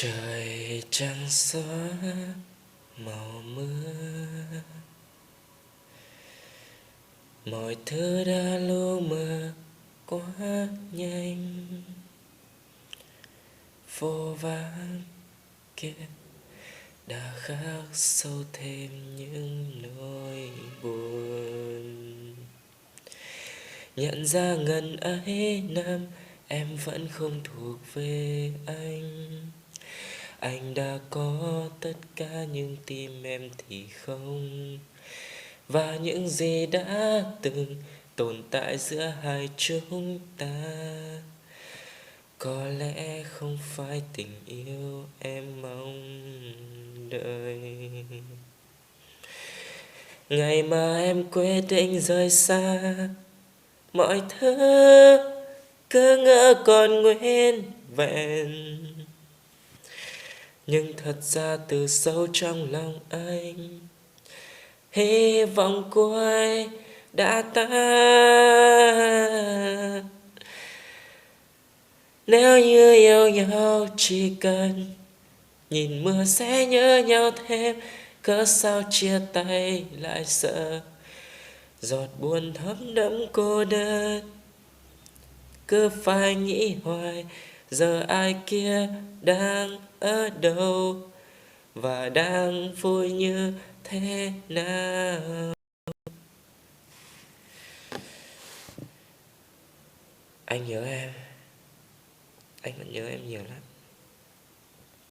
Trời trăng xóa màu mưa, mọi thứ đã lu mờ quá nhanh. Vô vàn kia đã khắc sâu thêm những nỗi buồn. Nhận ra ngần ấy năm em vẫn không thuộc về anh. Anh đã có tất cả nhưng tim em thì không. Và những gì đã từng tồn tại giữa hai chúng ta có lẽ không phải tình yêu em mong đợi. Ngày mà em quyết định rời xa, mọi thứ cứ ngỡ còn nguyên vẹn. Nhưng thật ra từ sâu trong lòng anh, hy vọng cuối đã tắt. Nếu như yêu nhau chỉ cần nhìn mưa sẽ nhớ nhau thêm, cớ sao chia tay lại sợ giọt buồn thấm đẫm cô đơn. Cứ phải nghĩ hoài giờ ai kia đang ở đâu và đang vui như thế nào. Anh nhớ em, anh vẫn nhớ em nhiều lắm.